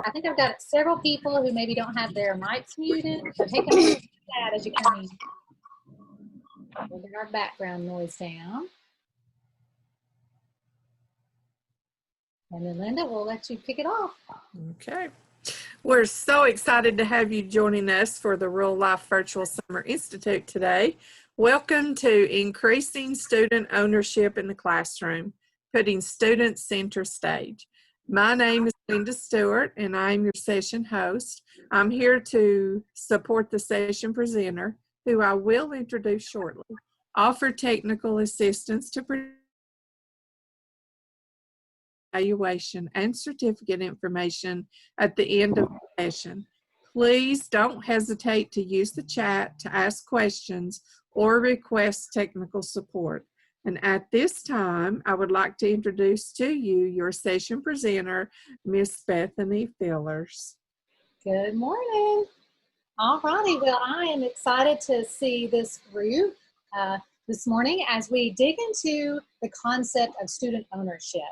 I think I've got several people who maybe don't have their mics muted, so take a minute to do that as you come in. We'll get our background noise down. And then Linda, we'll let you kick it off. Okay. We're so excited to have you joining us for the Real Life Virtual Summer Institute today. Welcome to Increasing Student Ownership in the Classroom, putting students center stage. My name is Linda Stewart, and I'm your session host. I'm here to support the session presenter, who I will introduce shortly, offer technical assistance to evaluation and certificate information at the end of the session. Please don't hesitate to use the chat to ask questions or request technical support. And at this time, I would like to introduce to you your session presenter, Miss Bethany Fillers. Good morning. All righty, well, I am excited to see this group this morning as we dig into the concept of student ownership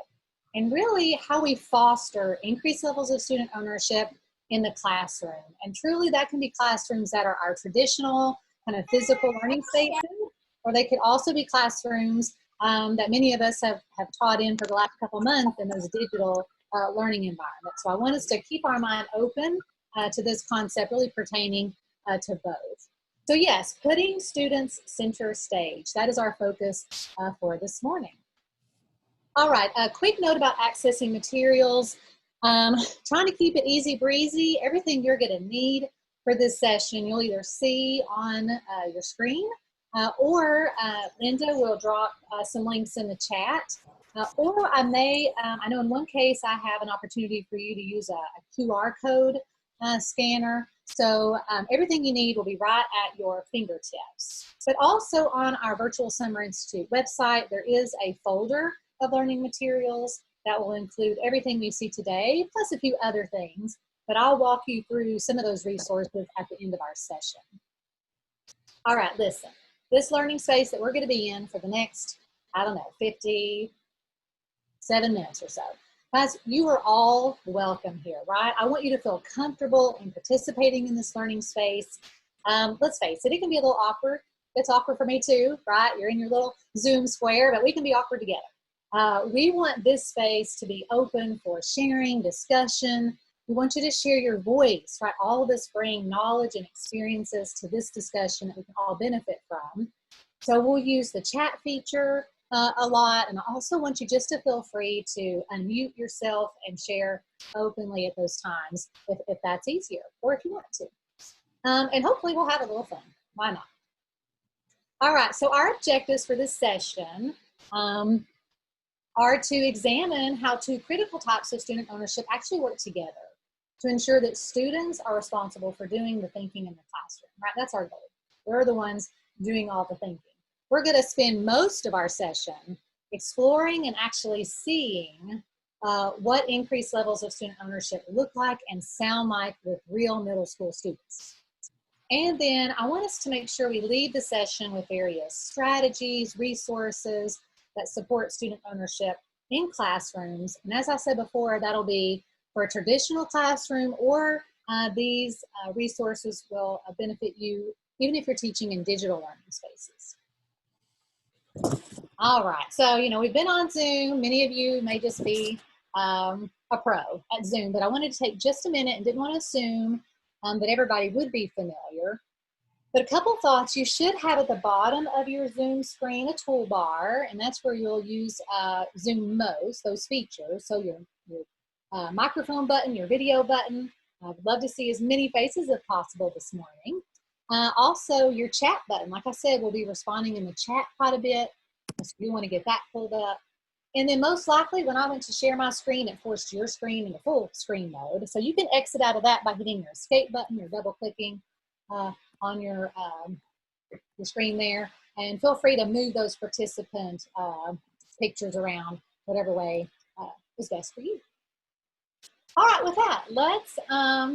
and really how we foster increased levels of student ownership in the classroom. And truly that can be classrooms that are our traditional kind of physical learning spaces, or they could also be classrooms that many of us have taught in for the last couple months in those digital learning environments. So I want us to keep our mind open to this concept really pertaining to both. So yes, putting students center stage. That is our focus for this morning. All right, a quick note about accessing materials. Trying to keep it easy breezy. Everything you're going to need for this session, you'll either see on your screen or Linda will drop some links in the chat. Or I may, I know in one case I have an opportunity for you to use a QR code scanner. So everything you need will be right at your fingertips. But also on our Virtual Summer Institute website, there is a folder of learning materials that will include everything we see today, plus a few other things. But I'll walk you through some of those resources at the end of our session. All right, listen. This learning space that we're going to be in for the next, I don't know, 57 minutes or so. Guys, you are all welcome here, right? I want you to feel comfortable in participating in this learning space. Let's face it, it can be a little awkward. It's awkward for me too, right? You're in your little Zoom square, but we can be awkward together. We want this space to be open for sharing, discussion. We want you to share your voice, right? All of us bring knowledge and experiences to this discussion that we can all benefit from. So we'll use the chat feature a lot, and I also want you just to feel free to unmute yourself and share openly at those times if that's easier, or if you want to. And hopefully we'll have a little fun. Why not? All right, so our objectives for this session are to examine how two critical types of student ownership actually work together to ensure that students are responsible for doing the thinking in the classroom, right? That's our goal. We're the ones doing all the thinking. We're going to spend most of our session exploring and actually seeing what increased levels of student ownership look like and sound like with real middle school students. And then I want us to make sure we lead the session with various strategies, resources that support student ownership in classrooms. And as I said before, that'll be for a traditional classroom, or these resources will benefit you even if you're teaching in digital learning spaces. All right, so we've been on Zoom. Many of you may just be a pro at Zoom, but I wanted to take just a minute and didn't want to assume that everybody would be familiar. But a couple thoughts. You should have at the bottom of your Zoom screen a toolbar, and that's where you'll use Zoom most, those features. So your microphone button, your video button. I would love to see as many faces as possible this morning. Also, your chat button. Like I said, we'll be responding in the chat quite a bit, so you want to get that pulled up. And then most likely, when I went to share my screen, it forced your screen into full screen mode. So you can exit out of that by hitting your escape button or double-clicking on your screen there. And feel free to move those participant pictures around whatever way is best for you. All right, with that, let's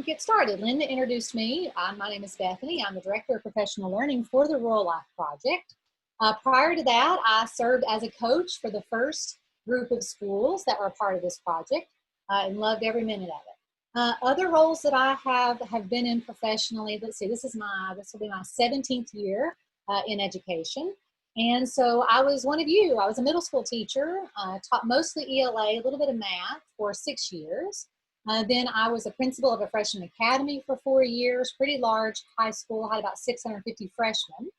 get started. Linda introduced me. My name is Bethany. I'm the Director of Professional Learning for the Rural Life Project. Prior to that, I served as a coach for the first group of schools that were a part of this project and loved every minute of it. Other roles that I have been in professionally, let's see, this will be my 17th year in education. And so I was one of you. I was a middle school teacher, taught mostly ELA, a little bit of math for 6 years. Then I was a principal of a freshman academy for 4 years, pretty large high school, had about 650 freshmen,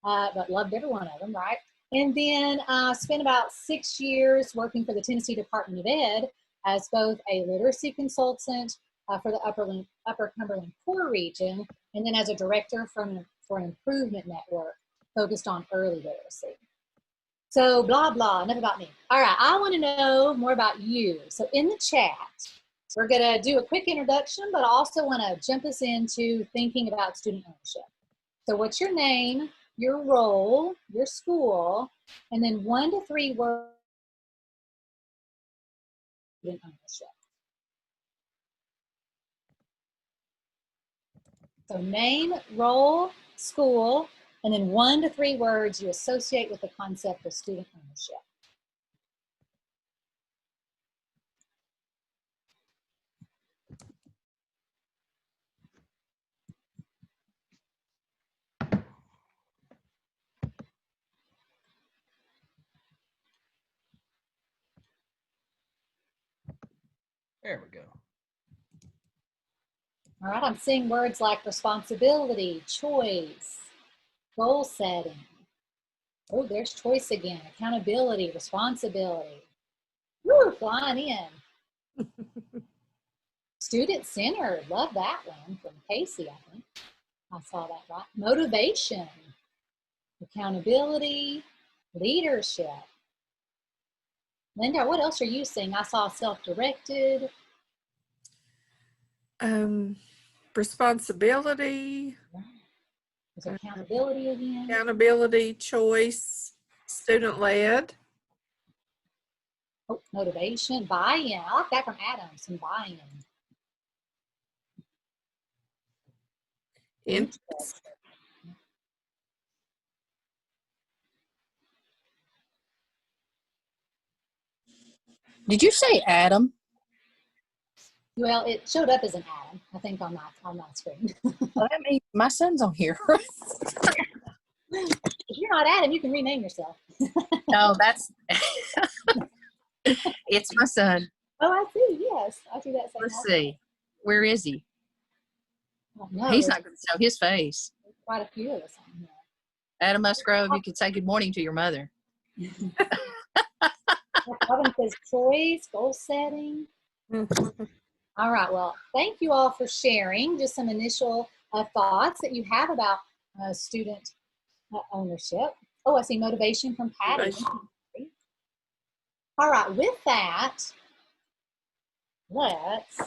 but loved every one of them, right? And then spent about 6 years working for the Tennessee Department of Ed as both a literacy consultant for the Upper Cumberland Core region, and then as a director for an improvement network focused on early literacy. So blah, blah, enough about me. All right, I want to know more about you. So in the chat, we're going to do a quick introduction, but I also want to jump us into thinking about student ownership. So what's your name, your role, your school, and then 1 to 3 words student ownership. So name, role, school, and then 1 to 3 words you associate with the concept of student ownership. There we go. All right, I'm seeing words like responsibility, choice, goal setting. Oh, there's choice again. Accountability, responsibility. Woo, flying in. Student-centered, love that one from Casey, I think. I saw that right. Motivation, accountability, leadership. Linda, what else are you seeing? I saw self-directed. Responsibility. There's accountability again. Accountability, choice, student-led. Oh, motivation, buy-in. I like that from Adam, some buy-in. Interest. Did you say Adam? Well, it showed up as an Adam, I think, on my screen. Well, that means my son's on here. If you're not Adam, you can rename yourself. No, that's it's my son. Oh, I see. Yes, I see that. Let's see. Where is he? Oh, no, He's not going to show his face. quite a few of us on here. Adam Musgrove, you could say good morning to your mother. Robin says choice, goal setting. All right, well, thank you all for sharing just some initial thoughts that you have about student ownership. Oh, I see motivation from Patty. Motivation. All right, with that, let's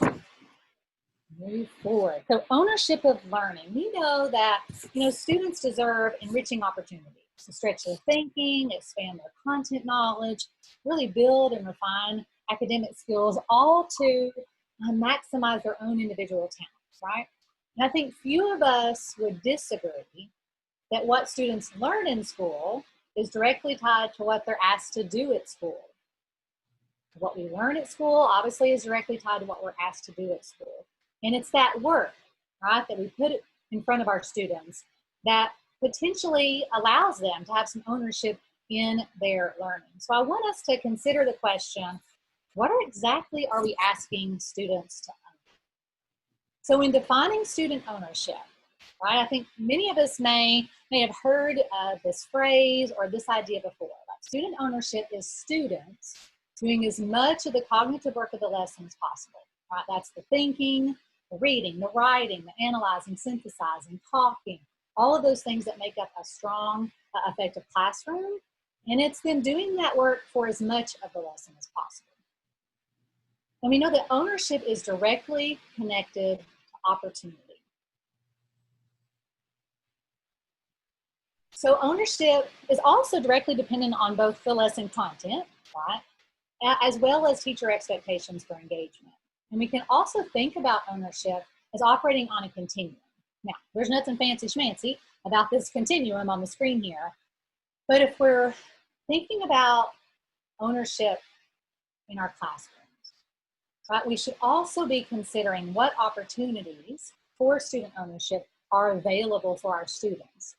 move forward. So ownership of learning. We know that, students deserve enriching opportunities to stretch their thinking, expand their content knowledge, really build and refine academic skills, all to maximize their own individual talents, right? And I think few of us would disagree that what students learn in school is directly tied to what they're asked to do at school. What we learn at school obviously is directly tied to what we're asked to do at school. And it's that work, right, that we put in front of our students that potentially allows them to have some ownership in their learning. So I want us to consider the question, what exactly are we asking students to own? So in defining student ownership, right, I think many of us may have heard this phrase or this idea before. Like student ownership is students doing as much of the cognitive work of the lesson as possible, right? That's the thinking, the reading, the writing, the analyzing, synthesizing, talking, all of those things that make up a strong, effective classroom. And it's them doing that work for as much of the lesson as possible. And we know that ownership is directly connected to opportunity. So ownership is also directly dependent on both the lesson content, right, as well as teacher expectations for engagement. And we can also think about ownership as operating on a continuum. Now, there's nothing fancy schmancy about this continuum on the screen here, but if we're thinking about ownership in our classrooms, right? We should also be considering what opportunities for student ownership are available for our students.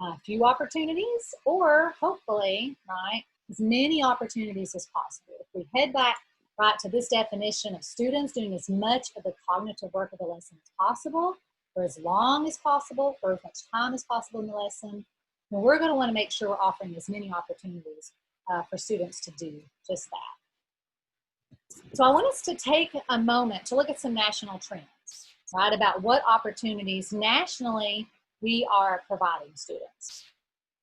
A few opportunities, or hopefully, right, as many opportunities as possible. If we head back, right, to this definition of students doing as much of the cognitive work of the lesson as possible, for as long as possible, for as much time as possible in the lesson, then we're going to want to make sure we're offering as many opportunities for students to do just that. So I want us to take a moment to look at some national trends, right, about what opportunities nationally we are providing students.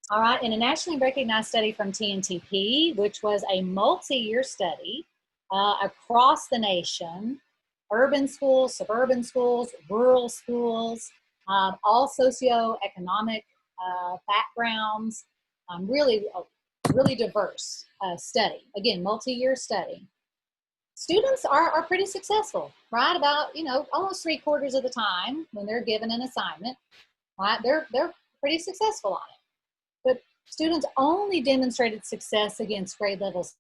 All right, in a nationally recognized study from TNTP, which was a multi-year study across the nation, urban schools, suburban schools, rural schools, all socioeconomic backgrounds, really diverse study. Again, multi-year study. Students are pretty successful, right? About, almost 3/4 of the time when they're given an assignment, right? They're pretty successful on it. But students only demonstrated success against grade levels,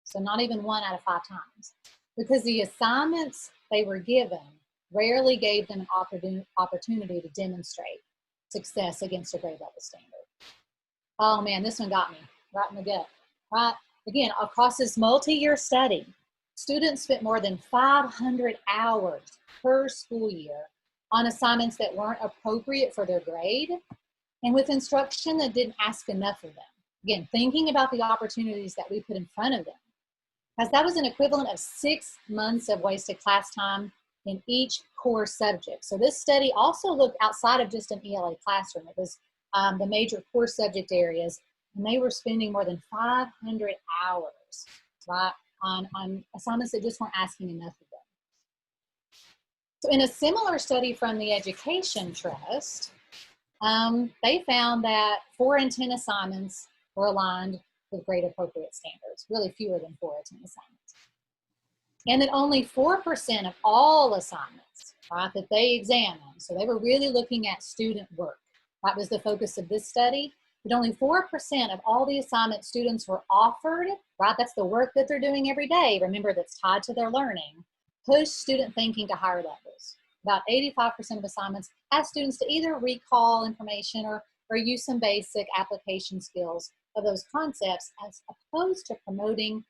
so not even 1 out of 5 times, because the assignments they were given rarely gave them an opportunity to demonstrate success against a grade level standard. Oh man, this one got me right in the gut, right? Again, across this multi-year study, students spent more than 500 hours per school year on assignments that weren't appropriate for their grade and with instruction that didn't ask enough of them. Again, thinking about the opportunities that we put in front of them, as that was an equivalent of 6 months of wasted class time in each core subject. So this study also looked outside of just an ELA classroom. It was the major core subject areas, and they were spending more than 500 hours, right, on assignments that just weren't asking enough of them. So in a similar study from the Education Trust, they found that 4 in 10 assignments were aligned with grade appropriate standards, really fewer than 4 in 10 assignments. And that only 4% of all assignments, right, that they examined, so they were really looking at student work. That was the focus of this study. But only 4% of all the assignments students were offered, right, that's the work that they're doing every day, remember, that's tied to their learning, push student thinking to higher levels. About 85% of assignments ask students to either recall information or use some basic application skills of those concepts, as opposed to promoting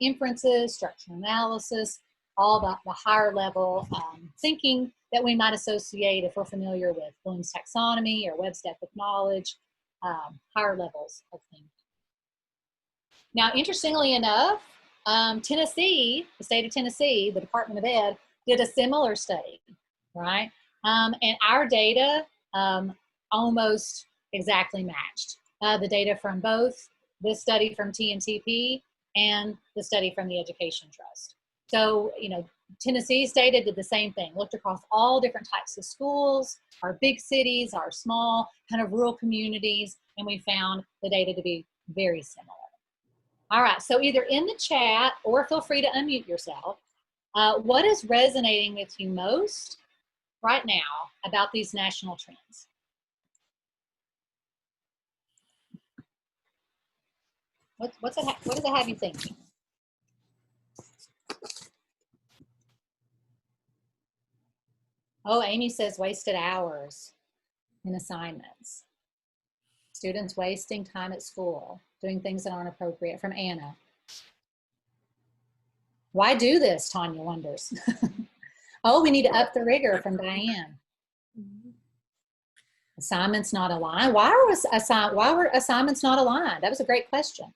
inferences, structural analysis, all the higher level thinking that we might associate if we're familiar with Bloom's taxonomy or Webb's depth of knowledge, higher levels of thinking. Now, interestingly enough, Tennessee, the state of Tennessee, the Department of Ed, did a similar study, right? And our data almost exactly matched the data from both this study from TNTP and the study from the Education Trust. So, Tennessee's data did the same thing, looked across all different types of schools, our big cities, our small kind of rural communities, and we found the data to be very similar. All right, so either in the chat or feel free to unmute yourself. What is resonating with you most right now about these national trends? What does it have you thinking? Oh, Amy says wasted hours in assignments. Students wasting time at school, doing things that aren't appropriate, from Anna. Why do this, Tanya wonders. Oh, we need to up the rigor, from Diane. Assignments not aligned. Why were assignments not aligned? That was a great question.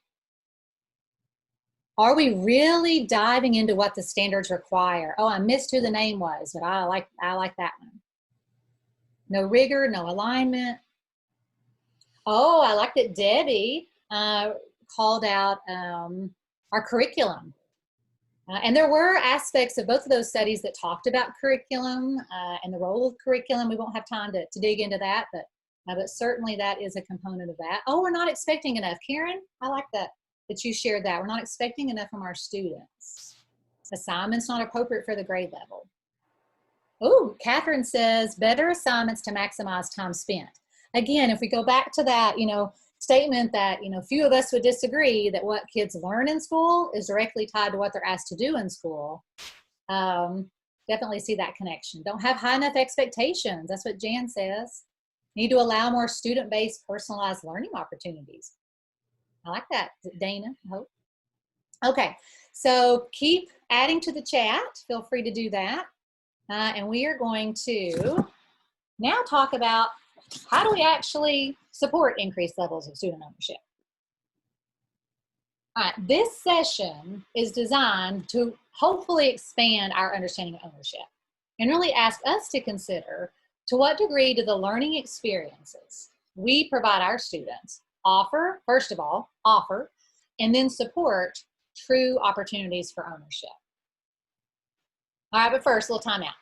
Are we really diving into what the standards require? Oh, I missed who the name was, but I like that one. No rigor, no alignment. Oh, I like that Debbie called out our curriculum. And there were aspects of both of those studies that talked about curriculum and the role of curriculum. We won't have time to dig into that, but certainly that is a component of that. Oh, we're not expecting enough. Karen, I like that you shared that. We're not expecting enough from our students. Assignments not appropriate for the grade level. Oh, Catherine says better assignments to maximize time spent. Again, if we go back to that, statement that, few of us would disagree that what kids learn in school is directly tied to what they're asked to do in school. Definitely see that connection. Don't have high enough expectations. That's what Jan says. Need to allow more student-based personalized learning opportunities. I like that, Dana, I hope. Okay, so keep adding to the chat. Feel free to do that. And we are going to now talk about how do we actually support increased levels of student ownership. All right, this session is designed to hopefully expand our understanding of ownership and really ask us to consider to what degree do the learning experiences we provide our students offer, first of all, and then support true opportunities for ownership. All right, but first, a little timeout.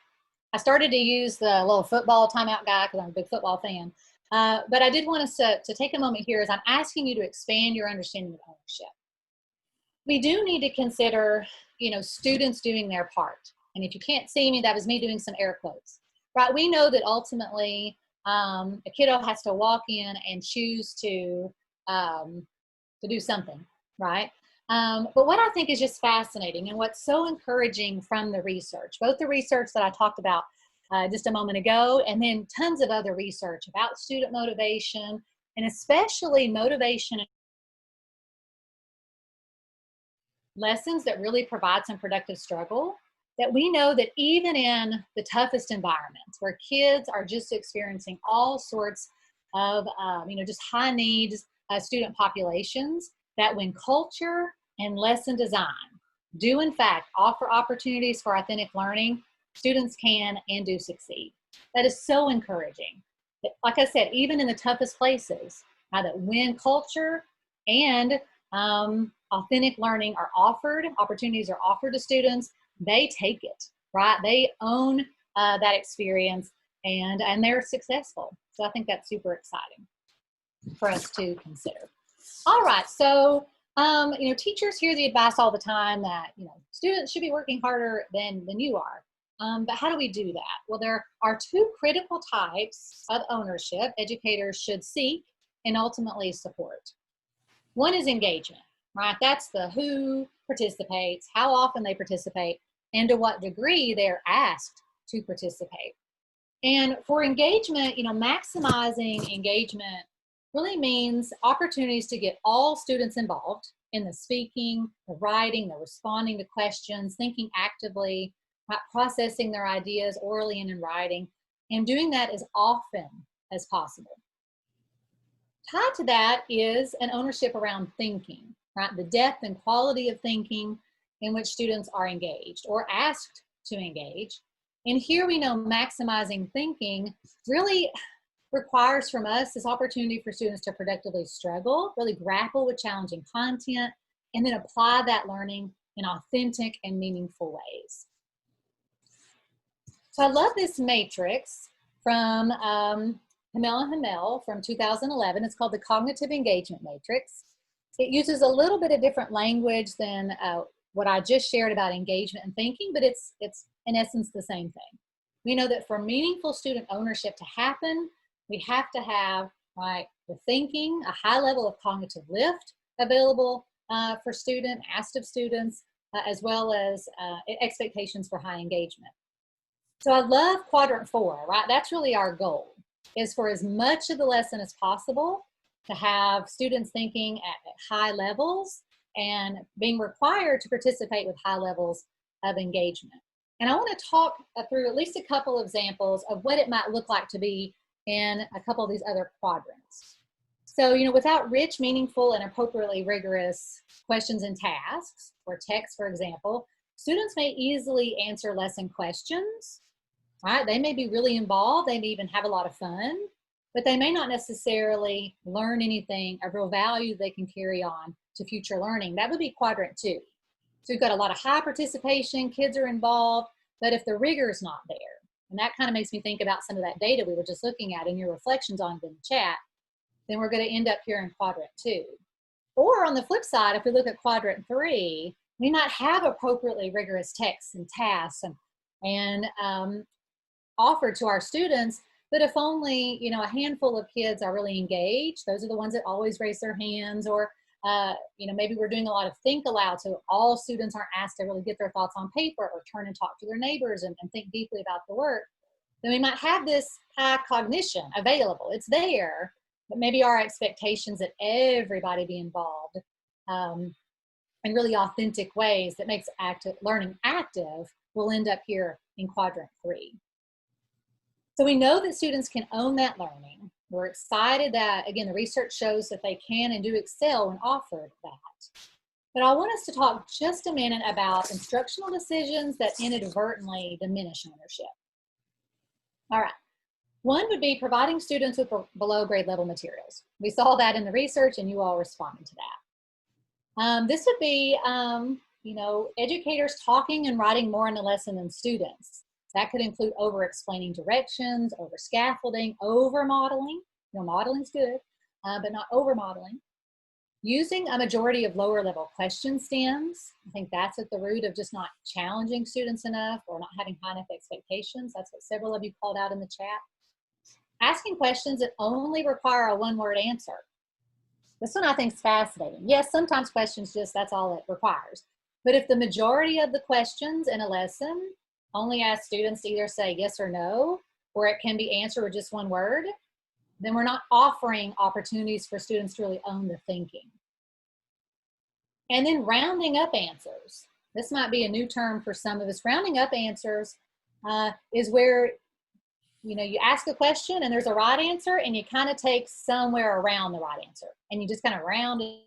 I started to use the little football timeout guy because I'm a big football fan, but I did want us to take a moment here as I'm asking you to expand your understanding of ownership. We do need to consider, students doing their part. And if you can't see me, that was me doing some air quotes, right? We know that ultimately a kiddo has to walk in and choose to do something, right? But what I think is just fascinating and what's so encouraging from the research, both the research that I talked about just a moment ago, and then tons of other research about student motivation, and especially motivation lessons that really provide some productive struggle, that we know that even in the toughest environments where kids are just experiencing all sorts of, just high needs student populations, that when culture and lesson design do in fact offer opportunities for authentic learning, students can and do succeed. That is so encouraging. Like I said, even in the toughest places, that when culture and authentic learning are offered, opportunities are offered to students, they take it, right? They own that experience and they're successful. So I think that's super exciting for us to consider. All right, so teachers hear the advice all the time that students should be working harder than you are. But how do we do that? Well, there are two critical types of ownership educators should seek and ultimately support. One is engagement, right? That's the who participates, how often they participate, and to what degree they're asked to participate. And for engagement, maximizing engagement really means opportunities to get all students involved in the speaking, the writing, the responding to questions, thinking actively, processing their ideas orally and in writing, and doing that as often as possible. Tied to that is an ownership around thinking, right? The depth and quality of thinking in which students are engaged or asked to engage. And here we know maximizing thinking really requires from us this opportunity for students to productively struggle, really grapple with challenging content, and then apply that learning in authentic and meaningful ways. So I love this matrix from Hamel and Hamel from 2011. It's called the Cognitive Engagement Matrix. It uses a little bit of different language than what I just shared about engagement and thinking, but it's in essence the same thing. We know that for meaningful student ownership to happen, we have to have, right, the thinking, a high level of cognitive lift available for asked of students, as well as expectations for high engagement. So I love quadrant 4, right? That's really our goal, is for as much of the lesson as possible to have students thinking at high levels and being required to participate with high levels of engagement. And I want to talk through at least a couple examples of what it might look like to be in a couple of these other quadrants. So, without rich, meaningful, and appropriately rigorous questions and tasks, or text, for example, students may easily answer lesson questions, right? They may be really involved, they may even have a lot of fun, but they may not necessarily learn anything of real value they can carry on to future learning. That would be quadrant 2. So we've got a lot of high participation, kids are involved, but if the rigor is not there, and that kind of makes me think about some of that data we were just looking at in your reflections on in the chat, then we're going to end up here in quadrant 2. Or on the flip side, if we look at quadrant 3, we might have appropriately rigorous texts and tasks and offered to our students, But if only, you know, a handful of kids are really engaged, those are the ones that always raise their hands, or, you know, maybe we're doing a lot of think aloud, so all students aren't asked to really get their thoughts on paper or turn and talk to their neighbors and think deeply about the work, then we might have this high cognition available. It's there, but maybe our expectations that everybody be involved in really authentic ways that makes learning active will end up here in quadrant 3. So we know that students can own that learning. We're excited that, again, the research shows that they can and do excel when offered that. But I want us to talk just a minute about instructional decisions that inadvertently diminish ownership. All right. One would be providing students with below grade level materials. We saw that in the research and you all responded to that. This would be, you know, educators talking and writing more in the lesson than students. That could include over-explaining directions, over-scaffolding, over-modeling. You know, modeling's good, but not over-modeling. Using a majority of lower-level question stems. I think that's at the root of just not challenging students enough or not having high enough expectations. That's what several of you called out in the chat. Asking questions that only require a one-word answer. This one I think is fascinating. Yes, sometimes questions that's all it requires. But if the majority of the questions in a lesson only ask students to either say yes or no, or it can be answered with just one word, then we're not offering opportunities for students to really own the thinking. And then rounding up answers. This might be a new term for some of us. Rounding up answers is where, you know, you ask a question and there's a right answer and you kind of take somewhere around the right answer and you just kind of round it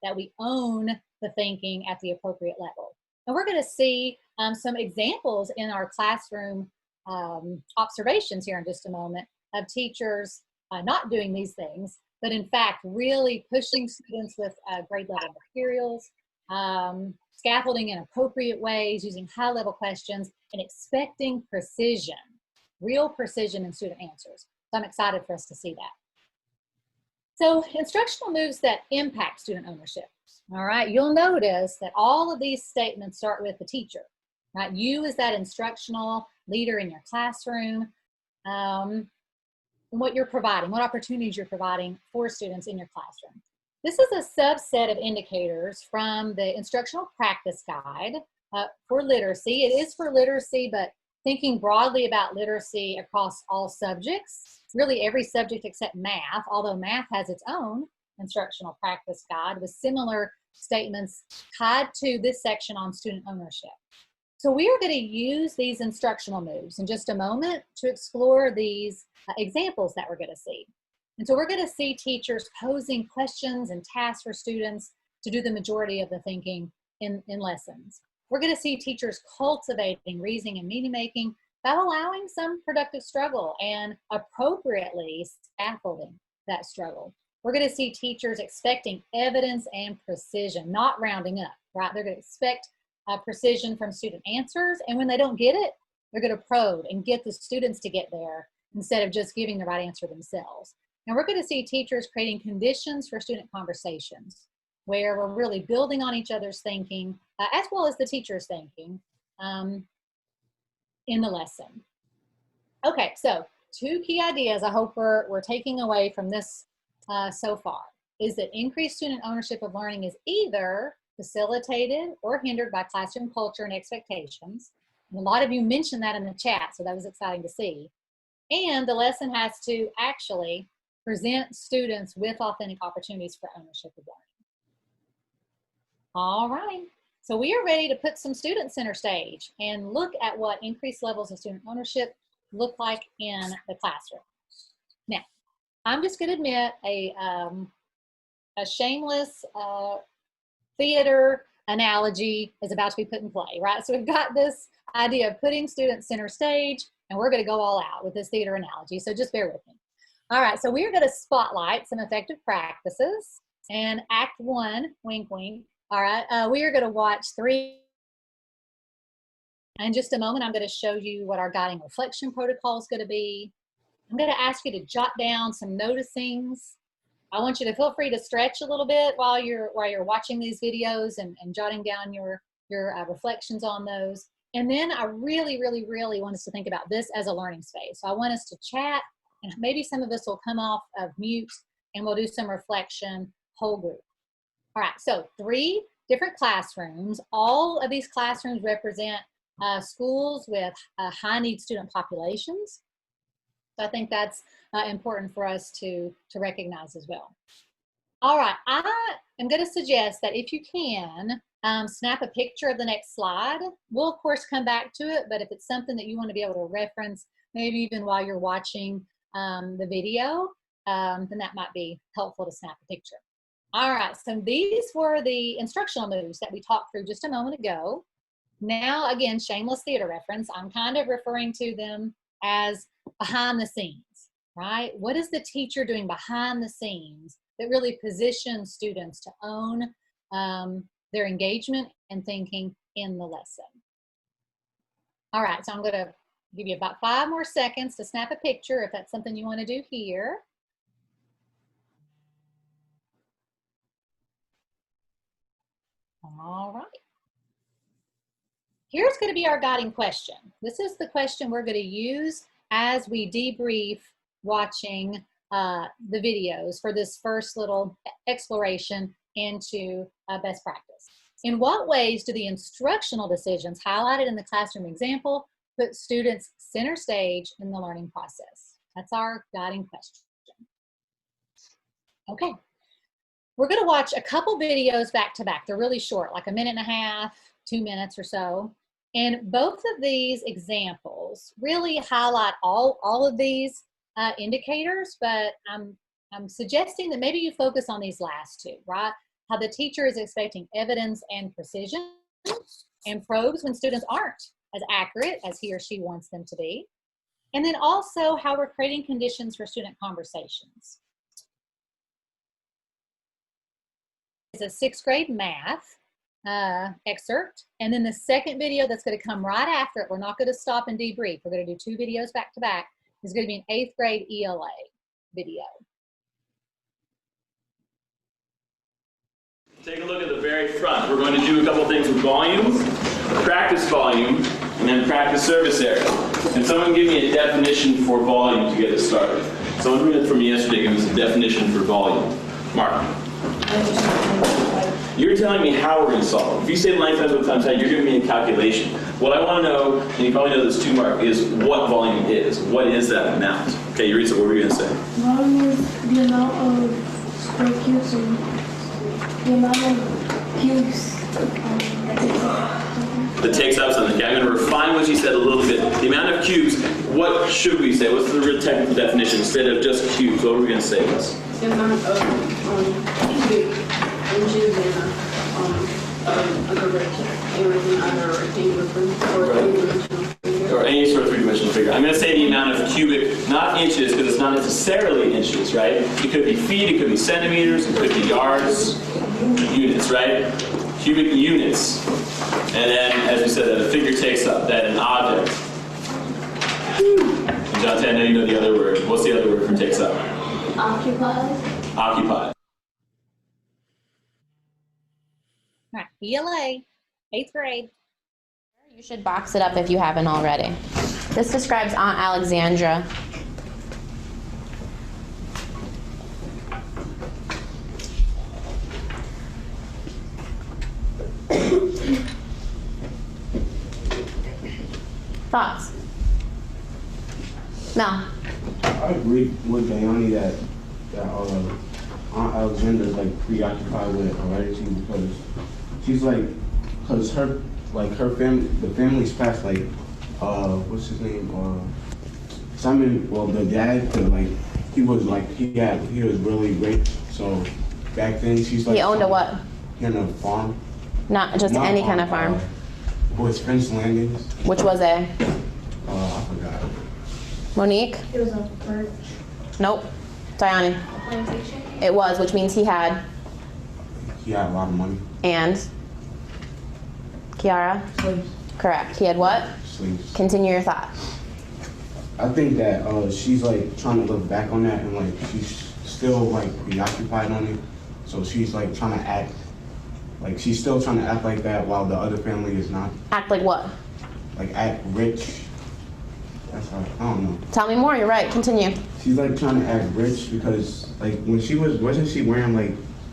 that we own the thinking at the appropriate level. And we're going to see some examples in our classroom observations here in just a moment of teachers not doing these things, but in fact really pushing students with grade level materials, scaffolding in appropriate ways, using high level questions, and expecting precision, real precision in student answers. So I'm excited for us to see that. So instructional moves that impact student ownership. All right, you'll notice that all of these statements start with the teacher, right? You as that instructional leader in your classroom, and what you're providing, what opportunities you're providing for students in your classroom. This is a subset of indicators from the Instructional Practice Guide for literacy. It is for literacy, but thinking broadly about literacy across all subjects, really every subject except math, although math has its own Instructional Practice Guide with similar statements tied to this section on student ownership. So we are going to use these instructional moves in just a moment to explore these examples that we're going to see. And so we're going to see teachers posing questions and tasks for students to do the majority of the thinking in lessons. We're going to see teachers cultivating reasoning and meaning making by allowing some productive struggle and appropriately scaffolding that struggle. We're going to see teachers expecting evidence and precision, not rounding up, right? They're going to expect precision from student answers, and when they don't get it, they're going to probe and get the students to get there instead of just giving the right answer themselves. And we're going to see teachers creating conditions for student conversations where we're really building on each other's thinking as well as the teacher's thinking in the lesson. Okay, so 2 key ideas I hope we're taking away from this so far is that increased student ownership of learning is either facilitated or hindered by classroom culture and expectations. And a lot of you mentioned that in the chat, so that was exciting to see. And the lesson has to actually present students with authentic opportunities for ownership of learning. All right, so we are ready to put some students center stage and look at what increased levels of student ownership look like in the classroom. Now, I'm just going to admit a shameless theater analogy is about to be put in play, right? So we've got this idea of putting students center stage, and we're going to go all out with this theater analogy, so just bear with me. All right, so we're going to spotlight some effective practices, and Act 1, wink, wink. All right, we are going to watch 3. In just a moment, I'm going to show you what our guiding reflection protocol is going to be. I'm going to ask you to jot down some noticings. I want you to feel free to stretch a little bit while you're watching these videos and jotting down your reflections on those. And then I really, really, really want us to think about this as a learning space. So I want us to chat, and maybe some of us will come off of mute and we'll do some reflection, whole group. All right, so 3 different classrooms. All of these classrooms represent schools with high need student populations. So I think that's important for us to recognize as well. All right, I am going to suggest that if you can, snap a picture of the next slide. We'll, of course, come back to it, but if it's something that you want to be able to reference, maybe even while you're watching the video, then that might be helpful to snap a picture. All right, so these were the instructional moves that we talked through just a moment ago. Now, again, shameless theater reference, I'm kind of referring to them as behind the scenes, right? What is the teacher doing behind the scenes that really positions students to own their engagement and thinking in the lesson? All right, so I'm going to give you about 5 more seconds to snap a picture if that's something you want to do here. All right. Here's going to be our guiding question. This is the question we're going to use as we debrief watching the videos for this first little exploration into best practice. In what ways do the instructional decisions highlighted in the classroom example put students center stage in the learning process? That's our guiding question. Okay. We're going to watch a couple videos back to back. They're really short, like 1.5 minutes, 2 minutes or so. And both of these examples really highlight all of these indicators, but I'm suggesting that maybe you focus on these last 2, right? How the teacher is expecting evidence and precision and probes when students aren't as accurate as he or she wants them to be. And then also how we're creating conditions for student conversations. It's a 6th grade math excerpt. And then the second video that's going to come right after it, we're not going to stop and debrief. We're going to do 2 videos back to back. It's going to be an 8th grade ELA video. Take a look at the very front. We're going to do a couple things with volume, practice volume, and then practice service area. Can someone give me a definition for volume to get us started? Someone read it from me yesterday, give us a definition for volume. Mark. You're telling me how we're going to solve it. If you say length times width times height, you're giving me a calculation. What I want to know, and you probably know this too, Mark, is what volume is. What is that amount? Okay, Eureka, what were you going to say? Volume is the amount of square cubes and the amount of cubes that takes up something. Okay, I'm going to refine what you said a little bit. The amount of cubes, what should we say? What's the real technical definition? Instead of just cubes, what were we going to say was? the amount of cubic inches in other rectangular or any sort of three-dimensional figure. I'm going to say the amount of cubic, not inches, because it's not necessarily inches, right? It could be feet, it could be centimeters, it could be yards, units, right? Cubic units. And then, as we said, that a figure takes up, that an object. And John, I know you know the other word. What's the other word for takes up? occupied. Occupied. All right, ELA, 8th grade. You should box it up if you haven't already. This describes Aunt Alexandra. Thoughts? Mel? I agree with Dayani that Aunt Alexandra is like preoccupied with heredity because she's like, her family, the family's past like, what's his name? Simon. Well, the dad, he was really rich. So back then, she's like. He owned a what? He owned a farm. Not just any kind of farm. Was fenced landings. Which was a? I forgot. Monique? It was a birch. Nope. Diane? A plantation. It was, which means he had. He had a lot of money. And? Kiara? Slaves. Correct. He had what? Slaves. Continue your thought. I think that she's like trying to look back on that and like she's still like preoccupied on it. So she's like trying to act like she's still trying to act like that while the other family is not. Act like what? like act rich. That's how, I don't know. Tell me more. You're right. Continue. She's like trying to act rich because like when she wasn't she wearing like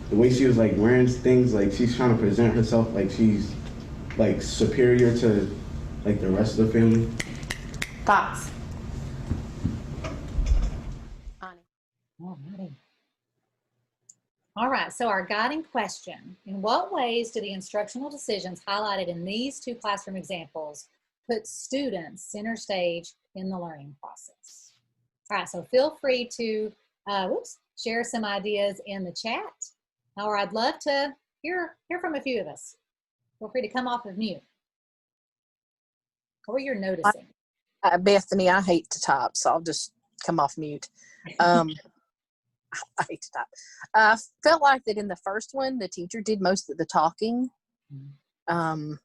the way she was like wearing things, like she's trying to present herself like she's like superior to like the rest of the family. Thoughts? Alrighty. All right, so our guiding question: in what ways do the instructional decisions highlighted in these two classroom examples put students center stage in the learning process? All right, so feel free to share some ideas in the chat, or I'd love to hear from a few of us. Feel free to come off of mute. What you're noticing. Bethany, I hate to type, so I'll just come off mute. I hate to type. I felt like that in the first one, the teacher did most of the talking. And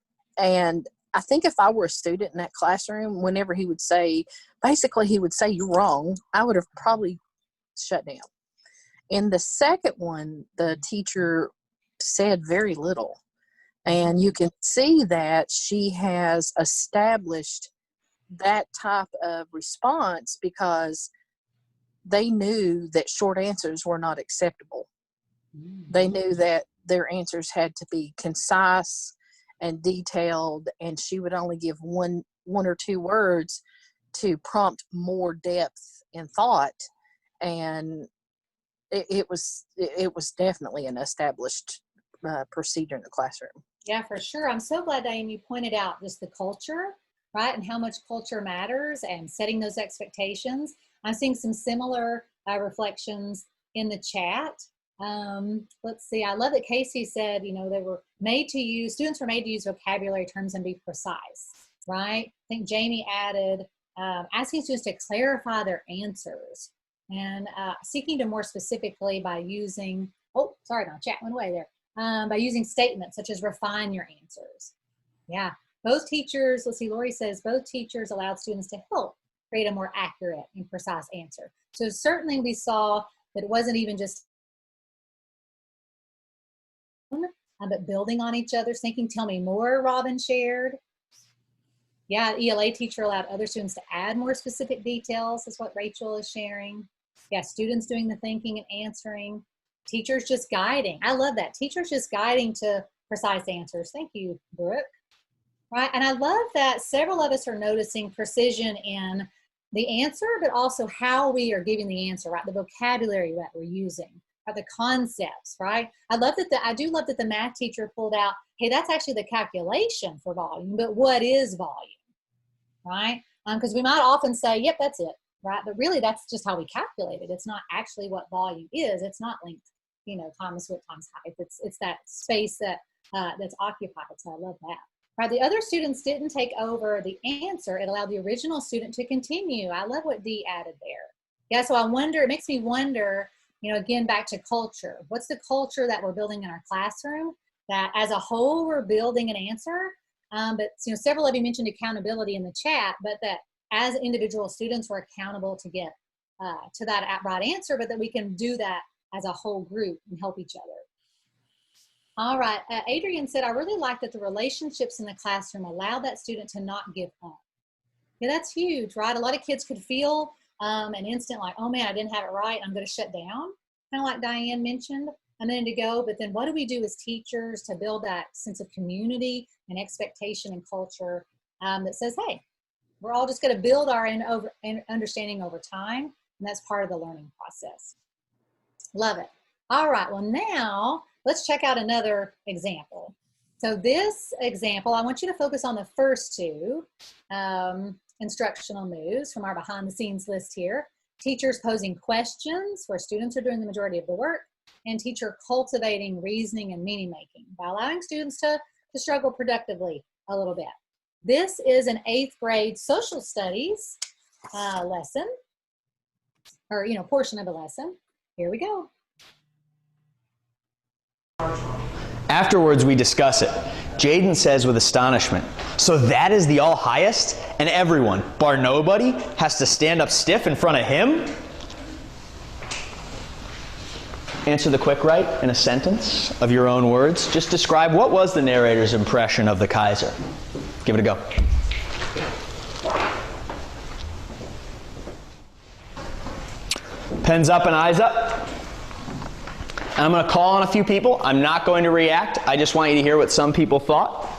I think if I were a student in that classroom, whenever he would say, basically he would say, "You're wrong," I would have probably shut down. In the second one, the teacher said very little. And you can see that she has established that type of response because they knew that short answers were not acceptable. They knew that their answers had to be concise and detailed, and she would only give one or two words to prompt more depth and thought. And it was definitely an established procedure in the classroom. Yeah, for sure. I'm so glad, Diane, you pointed out just the culture, right? And how much culture matters and setting those expectations. I'm seeing some similar reflections in the chat. Let's see. I love that Casey said, they were students were made to use vocabulary terms and be precise, right? I think Jamie added, asking students to clarify their answers and seeking to more specifically by using, my chat went away there. By using statements such as refine your answers. Yeah, both teachers, let's see, Lori says, both teachers allowed students to help create a more accurate and precise answer. So certainly we saw that it wasn't even just but building on each other's thinking. Tell me more, Robin shared. Yeah, ELA teacher allowed other students to add more specific details, is what Rachel is sharing. Yeah, students doing the thinking and answering. Teachers just guiding. I love that. Teachers just guiding to precise answers. Thank you, Brooke. Right, and I love that several of us are noticing precision in the answer, but also how we are giving the answer, right? The vocabulary that we're using, right? The concepts, right? I do love that the math teacher pulled out, hey, that's actually the calculation for volume, but what is volume, right? Because we might often say, yep, that's it, right? But really that's just how we calculate it. It's not actually what volume is. It's not length, times width times height. It's that space that's occupied. So I love that. Right, the other students didn't take over the answer. It allowed the original student to continue. I love what Dee added there. Yeah, so it makes me wonder, again, back to culture. What's the culture that we're building in our classroom? That as a whole, we're building an answer. But several of you mentioned accountability in the chat, but that as individual students, we're accountable to get to that right answer, but that we can do that as a whole group and help each other. All right, Adrian said, I really like that the relationships in the classroom allow that student to not give up. Yeah, that's huge, right? A lot of kids could feel an instant like, oh man, I didn't have it right, I'm gonna shut down, kind of like Diane mentioned a minute ago, but then what do we do as teachers to build that sense of community and expectation and culture that says, hey, we're all just gonna build our understanding over time, and that's part of the learning process. Love it. All right, well now, let's check out another example. So this example, I want you to focus on the first two instructional moves from our behind the scenes list here. Teachers posing questions where students are doing the majority of the work, and teacher cultivating reasoning and meaning making by allowing students to struggle productively a little bit. This is an 8th grade social studies lesson, or portion of a lesson. Here we go. Afterwards, we discuss it. Jaden says with astonishment, so that is the all highest, and everyone, bar nobody, has to stand up stiff in front of him? Answer the quick right in a sentence of your own words. Just describe what was the narrator's impression of the Kaiser. Give it a go. Pens up and eyes up. And I'm going to call on a few people. I'm not going to react. I just want you to hear what some people thought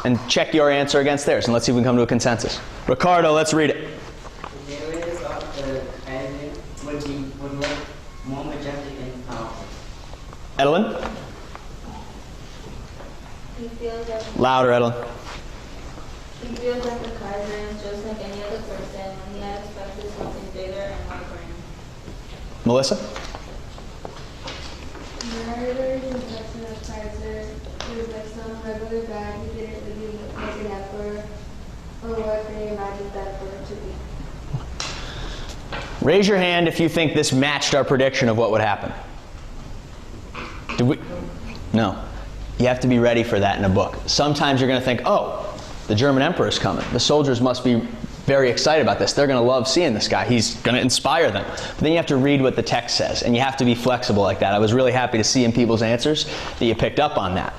and check your answer against theirs. And let's see if we can come to a consensus. Ricardo, let's read it. The areas of the president would look more majestic and powerful. Edelyn? He feels like Louder, Edelyn. he feels like the Kaiser is just like any other person, and he had expected something bigger and more grand. Melissa? Murder's impression of Kaiser, he was like some regular guy who didn't really look like an emperor, or what they imagined that emperor to be. Raise your hand if you think this matched our prediction of what would happen. Did we? No. You have to be ready for that in a book. Sometimes you're going to think, oh, the German emperor is coming. The soldiers must be very excited about this. They're going to love seeing this guy. He's going to inspire them. But then you have to read what the text says, and you have to be flexible like that. I was really happy to see in people's answers that you picked up on that.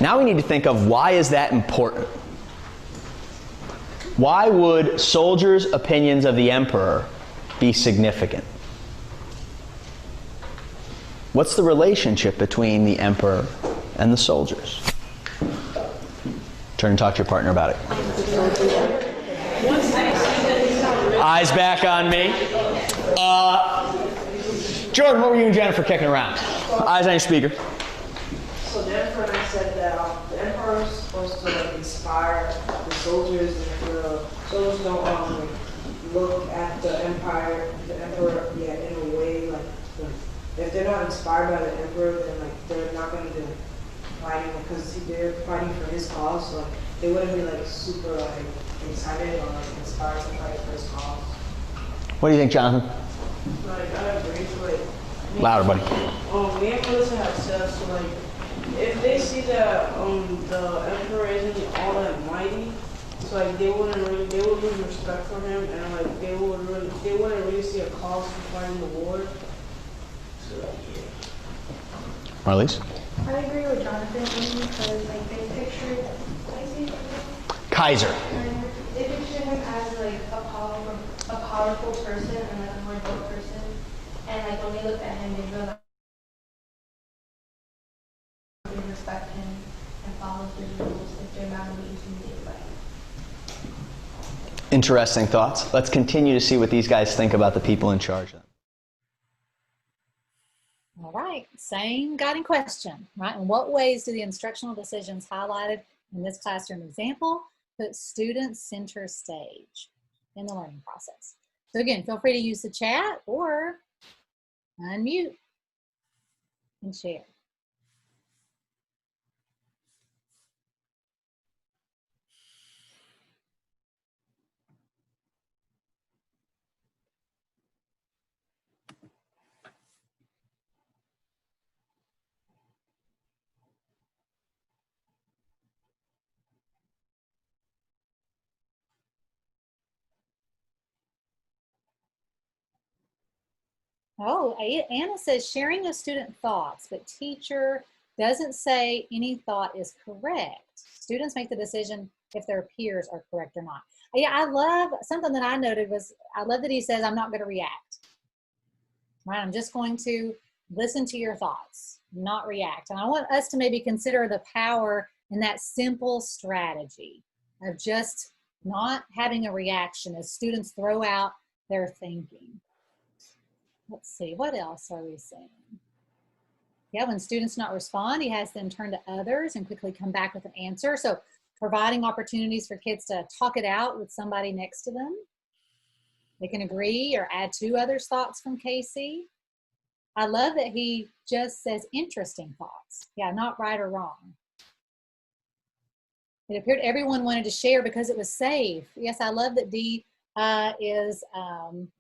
Now we need to think of, why is that important? Why would soldiers' opinions of the emperor be significant? What's the relationship between the emperor and the soldiers? Turn and talk to your partner about it. Eyes back on me. Jordan, what were you and Jennifer kicking around? Eyes on your speaker. So Jennifer and I said that the emperor is supposed to like inspire the soldiers, and if the soldiers don't look at the emperor yet in a way like, if they're not inspired by the emperor, then like they're not going to be fighting because they're fighting for his cause. So like, they wouldn't be like super like excited or like inspired to fight for his cause. What do you think, Jonathan? Like I agree. So, like, Louder, buddy. Me and Melissa have said, so like if they see that the emperor isn't all that mighty, so like they would lose respect for him, and like they wouldn't really see a cause for fighting the war. So yeah. Marlies? I agree with Jonathan only because like they pictured Kaiser. They pictured him as like a powerful person and like a more adult person, and like when they looked at him, they realized they respect him and follow his rules if they're not going to be intimidated by him. Interesting thoughts. Let's continue to see what these guys think about the people in charge. All right, same guiding question, right? In what ways do the instructional decisions highlighted in this classroom example put students center stage in the learning process? So again, feel free to use the chat or unmute and share. Oh, Anna says sharing of student thoughts, but teacher doesn't say any thought is correct. Students make the decision if their peers are correct or not. Yeah, I love, something that I noted was, I love that he says, I'm not going to react. Right, I'm just going to listen to your thoughts, not react. And I want us to maybe consider the power in that simple strategy of just not having a reaction as students throw out their thinking. Let's see, what else are we saying? Yeah, when students not respond, he has them turn to others and quickly come back with an answer. So providing opportunities for kids to talk it out with somebody next to them. They can agree or add to others' thoughts from Casey. I love that he just says interesting thoughts. Yeah, not right or wrong. It appeared everyone wanted to share because it was safe. Yes, I love that Dee is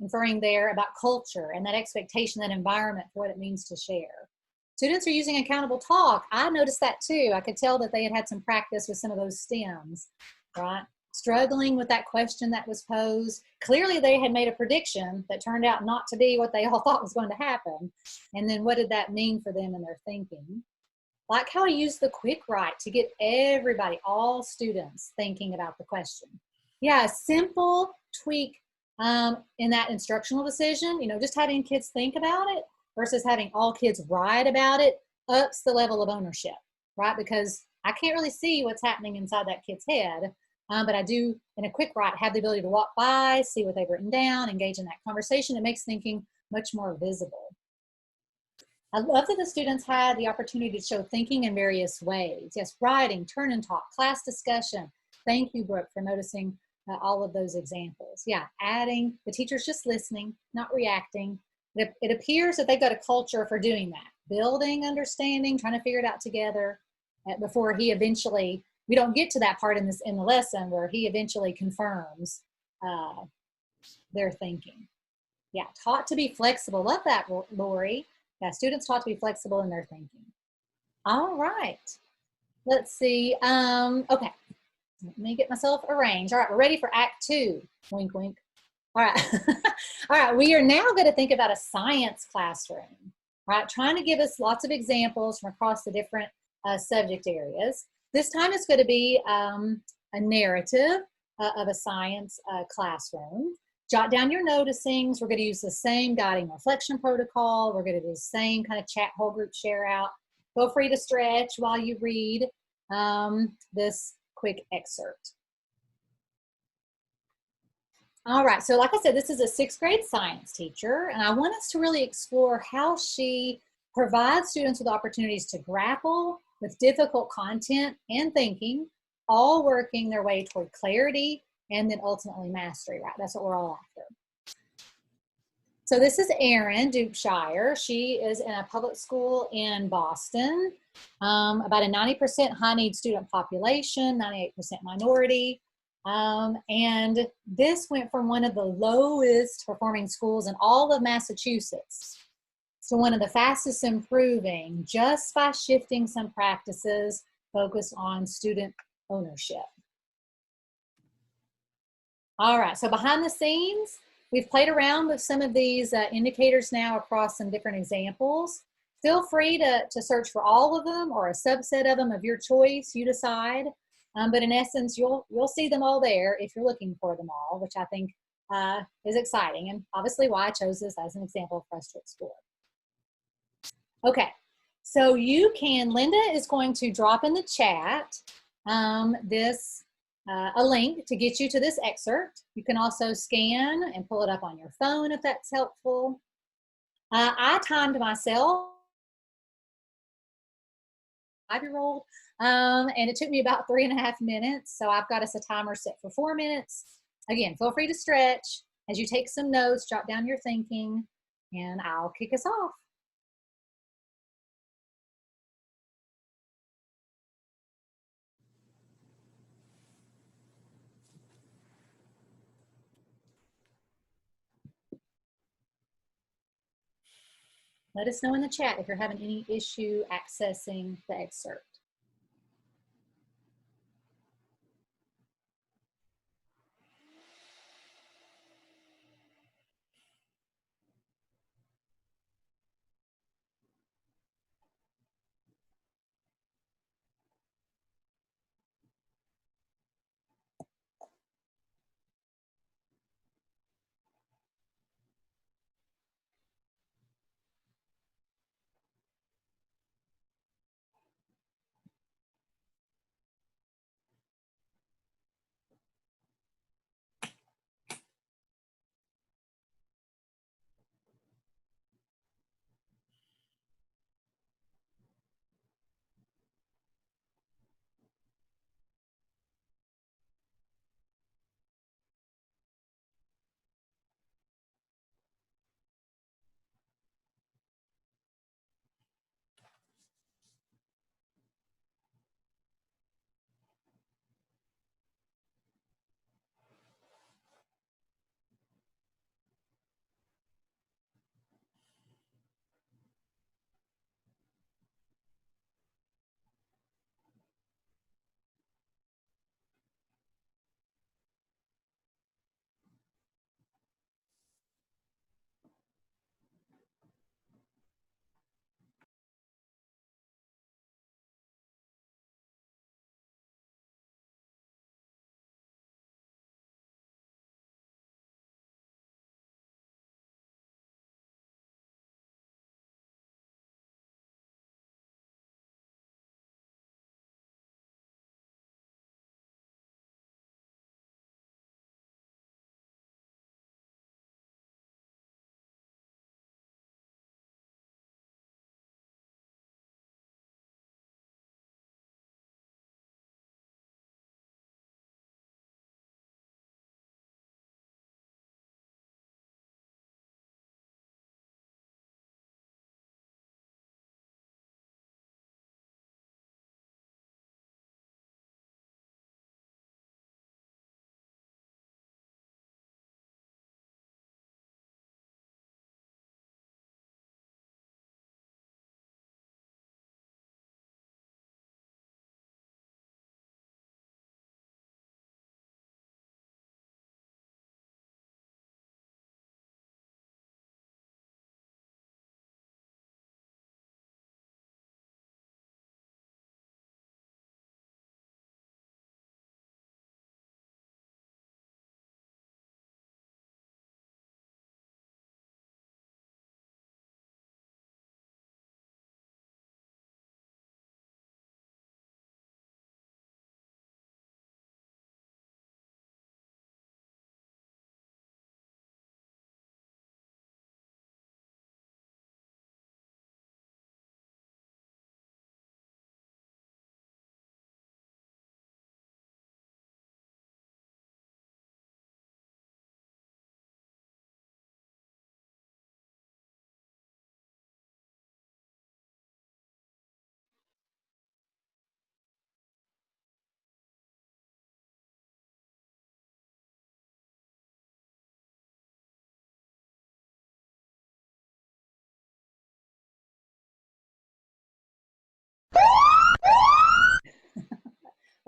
inferring there about culture and that expectation, that environment for what it means to share. Students are using accountable talk. I noticed that too. I could tell that they had some practice with some of those stems, right? Struggling with that question that was posed. Clearly they had made a prediction that turned out not to be what they all thought was going to happen. And then what did that mean for them in their thinking? Like how I used the quick write to get everybody, all students, thinking about the question. Yeah, a simple tweak in that instructional decision, just having kids think about it versus having all kids write about it ups the level of ownership, right? Because I can't really see what's happening inside that kid's head, but I do, in a quick write, have the ability to walk by, see what they've written down, engage in that conversation. It makes thinking much more visible. I love that the students had the opportunity to show thinking in various ways. Yes, writing, turn and talk, class discussion. Thank you, Brooke, for noticing all of those examples. Yeah, adding, the teacher's just listening, not reacting. It appears that they've got a culture for doing that. Building, understanding, trying to figure it out together before he eventually, we don't get to that part in the lesson where he eventually confirms their thinking. Yeah, taught to be flexible. Love that, Lori. Yeah, students taught to be flexible in their thinking. All right. Let's see. Okay. Let me get myself arranged. All right, we're ready for Act 2. Wink, wink. All right. All right, we are now going to think about a science classroom. All right, trying to give us lots of examples from across the different subject areas. This time it's going to be a narrative of a science classroom. Jot down your noticings. We're going to use the same guiding reflection protocol. We're going to do the same kind of chat whole group share out. Feel free to stretch while you read this quick excerpt. All right, so like I said, this is a 6th grade science teacher, and I want us to really explore how she provides students with opportunities to grapple with difficult content and thinking, all working their way toward clarity and then ultimately mastery, right? That's what we're all after. So this is Erin Dupshire. She is in a public school in Boston, about a 90% high need student population, 98% minority. And this went from one of the lowest performing schools in all of Massachusetts to one of the fastest improving just by shifting some practices focused on student ownership. All right, so behind the scenes, we've played around with some of these indicators now across some different examples. Feel free to search for all of them or a subset of them of your choice, you decide. But in essence, you'll see them all there if you're looking for them all, which I think is exciting, and obviously why I chose this as an example for us to explore. Okay, so Linda is going to drop in the chat a link to get you to this excerpt. You can also scan and pull it up on your phone if that's helpful. I timed myself, 5-year-old, and it took me about 3.5 minutes. So I've got us a timer set for 4 minutes. Again, feel free to stretch as you take some notes, jot down your thinking, and I'll kick us off. Let us know in the chat if you're having any issue accessing the excerpt.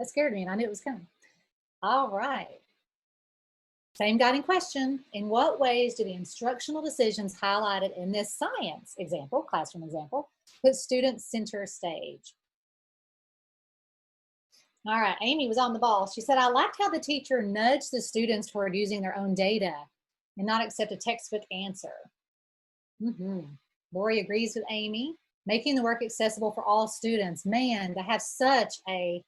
That scared me and I knew it was coming. All right. Same guiding question. In what ways do the instructional decisions highlighted in this science example, classroom example, put students center stage? All right, Amy was on the ball. She said, I liked how the teacher nudged the students toward using their own data and not accept a textbook answer. Lori agrees with Amy. Making the work accessible for all students. Man, to have such a,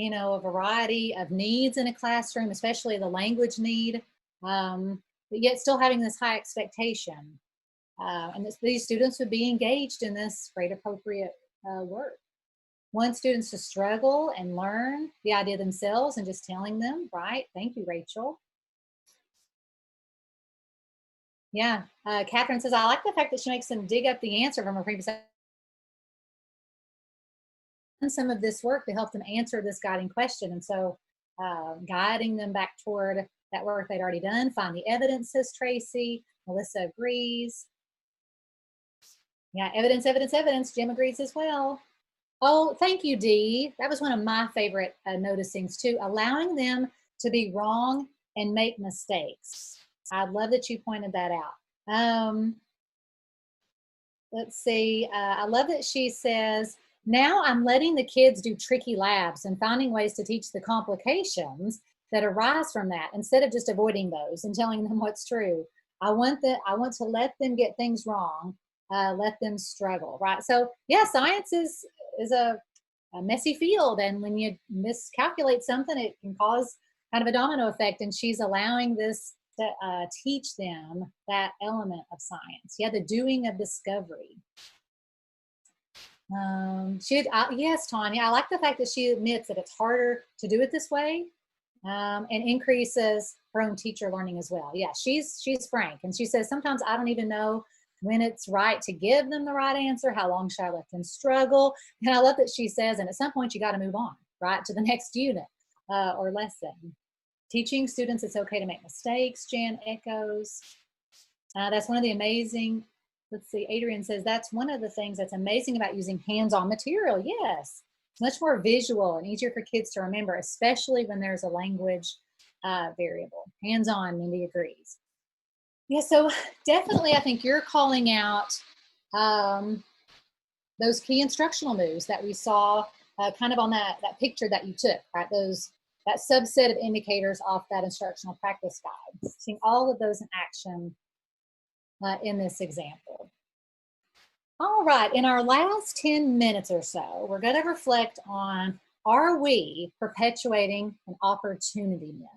a variety of needs in a classroom, especially the language need, but yet still having this high expectation. And these students would be engaged in this grade appropriate work. Want students to struggle and learn the idea themselves and just telling them, right? Thank you, Rachel. Yeah, Catherine says, I like the fact that she makes them dig up the answer from a previous. Some of this work to help them answer this guiding question. And so guiding them back toward that work they'd already done. Find the evidence, says Tracy. Melissa agrees. Yeah, evidence, evidence, evidence. Jim agrees as well. Oh, thank you, Dee. That was one of my favorite noticings too. Allowing them to be wrong and make mistakes. I love that you pointed that out. Let's see. I love that she says, now I'm letting the kids do tricky labs and finding ways to teach the complications that arise from that instead of just avoiding those and telling them what's true. I want to let them get things wrong, let them struggle, right? So yeah, science is a messy field, and when you miscalculate something, it can cause kind of a domino effect, and she's allowing this to teach them that element of science. Yeah, the doing of discovery. Yes, Tanya, I like the fact that she admits that it's harder to do it this way, and increases her own teacher learning as well. Yeah, she's frank, and she says, sometimes I don't even know when it's right to give them the right answer. How long should I let them struggle? And I love that she says, and at some point you got to move on, right, to the next unit or lesson. Teaching students it's okay to make mistakes, Jan echoes. That's one of the amazing, let's see, Adrian says, that's one of the things that's amazing about using hands-on material. Yes, it's much more visual and easier for kids to remember, especially when there's a language variable. Hands-on, Mindy agrees. Yeah, so definitely I think you're calling out those key instructional moves that we saw kind of on that picture that you took, right? That subset of indicators off that instructional practice guide. Seeing all of those in action in this example. All right, in our last 10 minutes or so, we're going to reflect on, are we perpetuating an opportunity myth?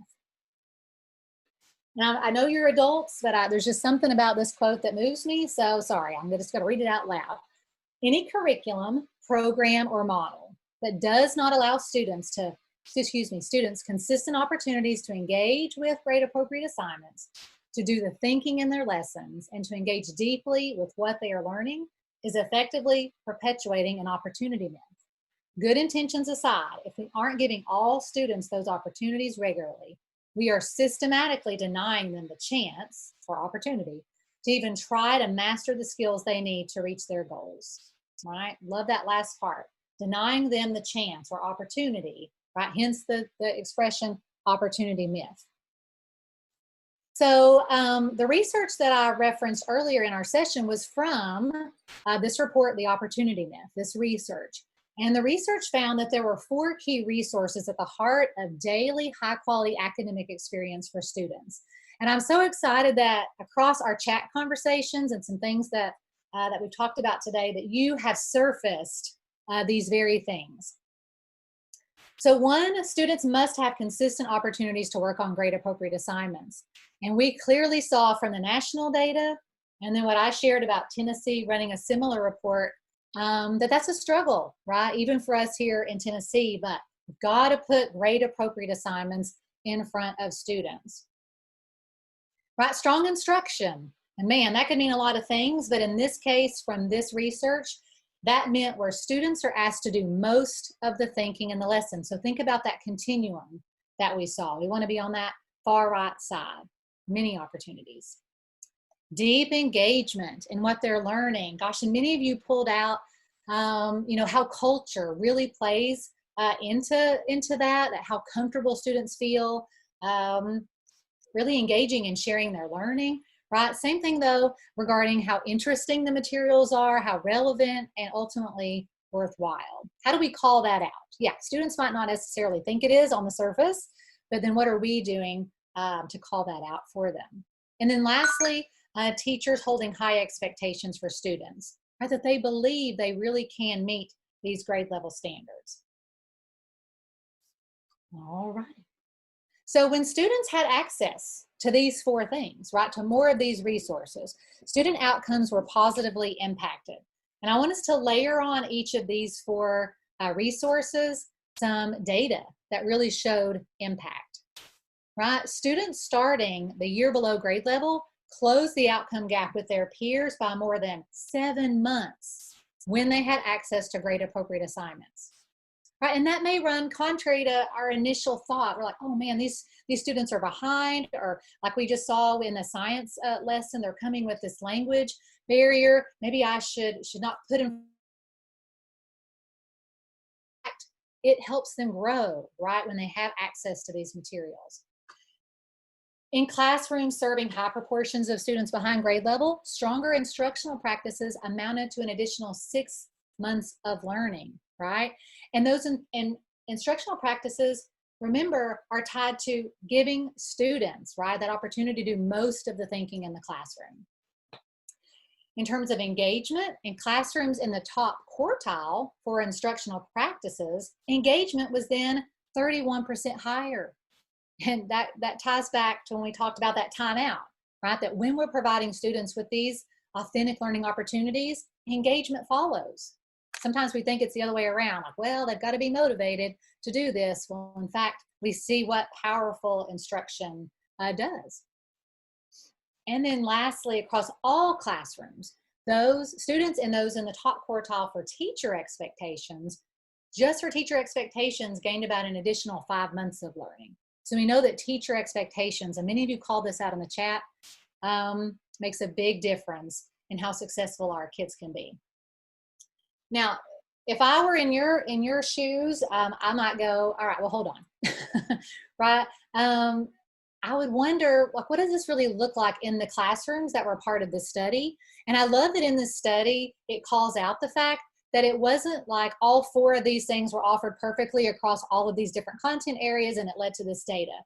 Now, I know you're adults, but there's just something about this quote that moves me, so sorry, I'm just going to read it out loud. Any curriculum, program, or model that does not allow students consistent opportunities to engage with grade-appropriate assignments, to do the thinking in their lessons, and to engage deeply with what they are learning is effectively perpetuating an opportunity myth. Good intentions aside, if we aren't giving all students those opportunities regularly, we are systematically denying them the chance or opportunity to even try to master the skills they need to reach their goals, right? Love that last part. Denying them the chance or opportunity, right? Hence the expression opportunity myth. So the research that I referenced earlier in our session was from this report, The Opportunity Myth, this research. And the research found that there were 4 key resources at the heart of daily high-quality academic experience for students. And I'm so excited that across our chat conversations and some things that we've talked about today, that you have surfaced these very things. So 1, students must have consistent opportunities to work on grade-appropriate assignments. And we clearly saw from the national data, and then what I shared about Tennessee running a similar report, that's a struggle, right? Even for us here in Tennessee, but we've got to put grade-appropriate assignments in front of students. Right, strong instruction. And man, that could mean a lot of things, but in this case, from this research, that meant where students are asked to do most of the thinking in the lesson. So think about that continuum that we saw. We want to be on that far right side. Many opportunities. Deep engagement in what they're learning. Gosh, and many of you pulled out, how culture really plays into that how comfortable students feel, really engaging and sharing their learning, right? Same thing though regarding how interesting the materials are, how relevant, and ultimately worthwhile. How do we call that out? Yeah, students might not necessarily think it is on the surface, but then what are we doing to call that out for them? And then lastly, teachers holding high expectations for students, right? That they believe they really can meet these grade level standards. All right. So when students had access to these 4 things, right, to more of these resources, student outcomes were positively impacted. And I want us to layer on each of these 4 resources some data that really showed impact, right? Students starting the year below grade level closed the outcome gap with their peers by more than 7 months when they had access to grade appropriate assignments. Right, and that may run contrary to our initial thought. We're like, oh man, these students are behind, or like we just saw in the science lesson, they're coming with this language barrier. Maybe I should not put them. It helps them grow, right, when they have access to these materials. In classrooms serving high proportions of students behind grade level, stronger instructional practices amounted to an additional 6 months of learning, right? And those instructional practices, remember, are tied to giving students, right, that opportunity to do most of the thinking in the classroom. In terms of engagement, in classrooms in the top quartile for instructional practices, engagement was then 31% higher. And that ties back to when we talked about that timeout, right? That when we're providing students with these authentic learning opportunities, engagement follows. Sometimes we think it's the other way around, like, well, they've got to be motivated to do this. Well, in fact, we see what powerful instruction does. And then lastly, across all classrooms, those students and those in the top quartile for teacher expectations, just for teacher expectations, gained about an additional 5 months of learning. So we know that teacher expectations, and many of you called this out in the chat, makes a big difference in how successful our kids can be. Now, if I were in your shoes, I might go, all right, well, hold on, right? I would wonder, like, what does this really look like in the classrooms that were part of this study? And I love that in this study, it calls out the fact that it wasn't like all 4 of these things were offered perfectly across all of these different content areas and it led to this data.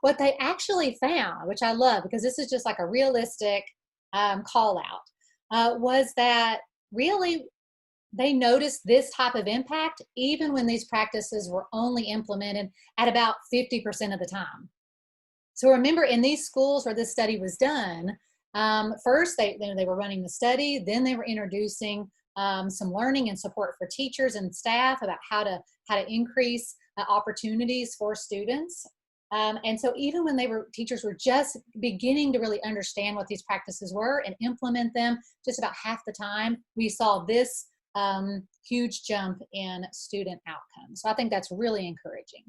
What they actually found, which I love because this is just like a realistic call out, was that really they noticed this type of impact even when these practices were only implemented at about 50% of the time. So remember, in these schools where this study was done, first they were running the study, then they were introducing some learning and support for teachers and staff about how to increase opportunities for students. And so even when teachers were just beginning to really understand what these practices were and implement them, just about half the time, we saw this huge jump in student outcomes. So I think that's really encouraging.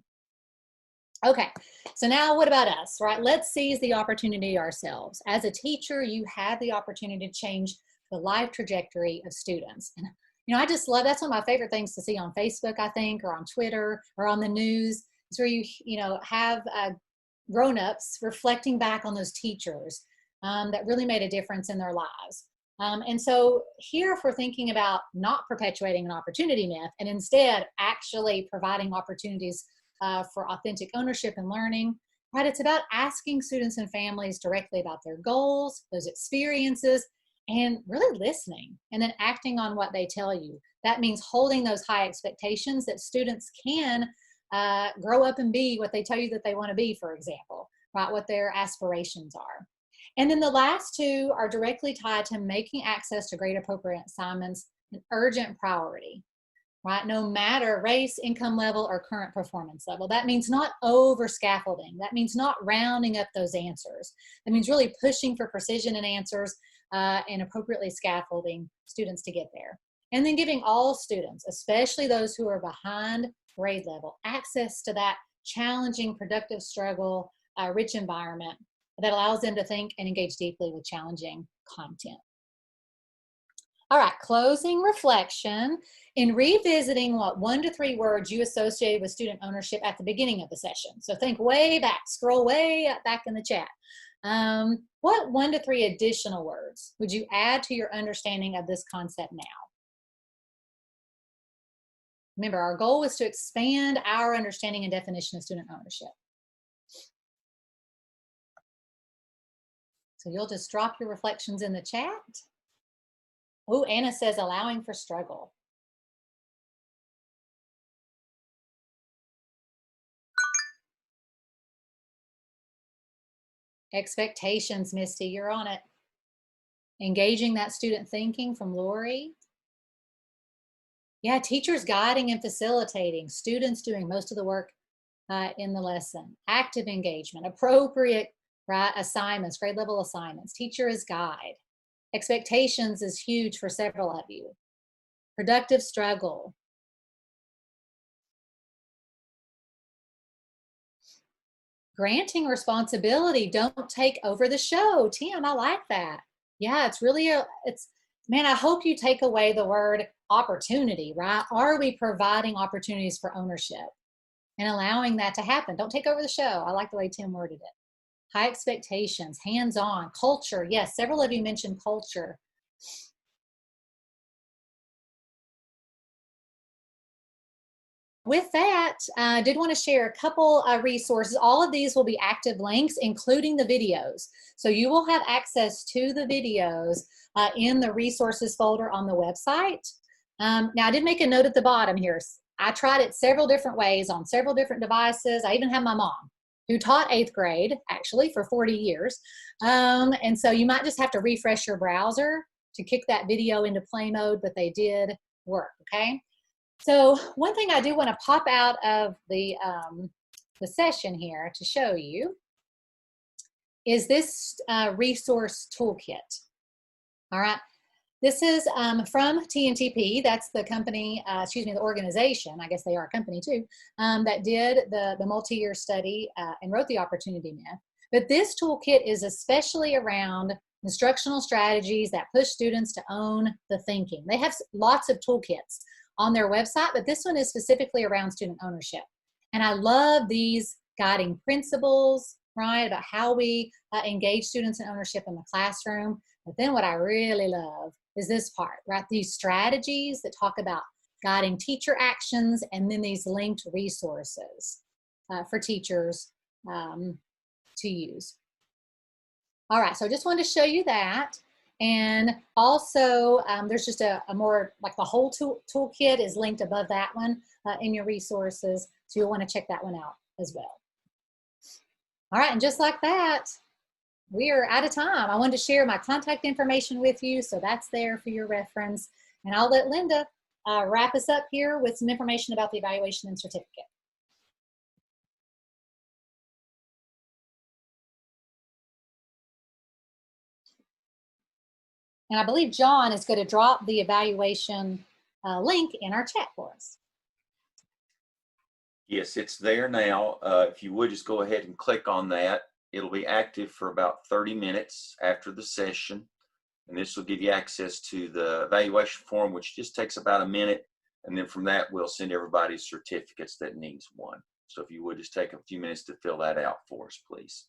Okay, so now what about us, right? Let's seize the opportunity ourselves. As a teacher, you have the opportunity to change the life trajectory of students. And, you know, I just love, that's one of my favorite things to see on Facebook, I think, or on Twitter, or on the news. It's where you know, have grown-ups reflecting back on those teachers that really made a difference in their lives. And so here, if we're thinking about not perpetuating an opportunity myth and instead actually providing opportunities for authentic ownership and learning, right? It's about asking students and families directly about their goals, those experiences, and really listening and then acting on what they tell you. That means holding those high expectations that students can grow up and be what they tell you that they want to be, for example, right? What their aspirations are. And then the last 2 are directly tied to making access to grade appropriate assignments an urgent priority, right? No matter race, income level, or current performance level. That means not over scaffolding. That means not rounding up those answers. That means really pushing for precision in answers and appropriately scaffolding students to get there. And then giving all students, especially those who are behind grade level, access to that challenging, productive struggle, rich environment that allows them to think and engage deeply with challenging content. All right, closing reflection. In revisiting what 1 to 3 words you associated with student ownership at the beginning of the session. So think way back, scroll way back in the chat. What 1 to 3 additional words would you add to your understanding of this concept now? Remember, our goal was to expand our understanding and definition of student ownership. So you'll just drop your reflections in the chat. Oh, Anna says allowing for struggle. Expectations, Misty, you're on it. Engaging that student thinking from Lori. Yeah, teachers guiding and facilitating, students doing most of the work in the lesson. Active engagement, appropriate, right, assignments, grade level assignments. Teacher is guide. Expectations is huge for several of you. Productive struggle. Granting responsibility, don't take over the show. Tim, I like that. Yeah, it's really man, I hope you take away the word opportunity, right? Are we providing opportunities for ownership and allowing that to happen? Don't take over the show. I like the way Tim worded it. High expectations, hands-on, culture. Yes, several of you mentioned culture. With that, I did want to share a couple resources. All of these will be active links, including the videos. So you will have access to the videos in the resources folder on the website. Now, I did make a note at the bottom here. I tried it several different ways on several different devices. I even have my mom, who taught 8th grade, actually, for 40 years. And so you might just have to refresh your browser to kick that video into play mode, but they did work, okay? So one thing I do want to pop out of the session here to show you is this resource toolkit. All right, this is from TNTP. That's the company, the organization, I guess they are a company too, that did the multi-year study and wrote the opportunity myth. But this toolkit is especially around instructional strategies that push students to own the thinking. They have lots of toolkits on their website, but this one is specifically around student ownership. And I love these guiding principles, right, about how we engage students in ownership in the classroom. But then what I really love is this part, right, these strategies that talk about guiding teacher actions and then these linked resources for teachers to use. All right, so I just wanted to show you that. And also, there's just a more, like the whole toolkit is linked above that one in your resources. So you'll want to check that one out as well. All right, and just like that, we are out of time. I wanted to share my contact information with you, so that's there for your reference. And I'll let Linda wrap us up here with some information about the evaluation and certificate. And I believe John is going to drop the evaluation link in our chat for us. Yes, it's there now. If you would just go ahead and click on that. It'll be active for about 30 minutes after the session. And this will give you access to the evaluation form, which just takes about a minute. And then from that, we'll send everybody certificates that needs one. So if you would just take a few minutes to fill that out for us, please.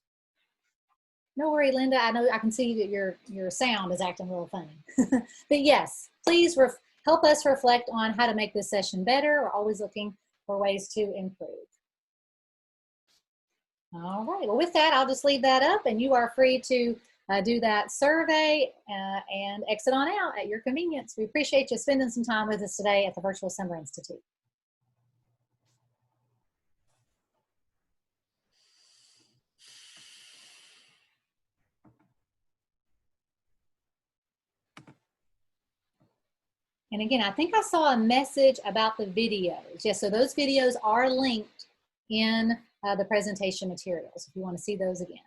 No worry, Linda. I know I can see that your sound is acting a little funny. But yes, please help us reflect on how to make this session better. We're always looking for ways to improve. All right, well with that, I'll just leave that up and you are free to do that survey and exit on out at your convenience. We appreciate you spending some time with us today at the Virtual Summer Institute. And again, I think I saw a message about the videos. Yes, so those videos are linked in the presentation materials if you want to see those again.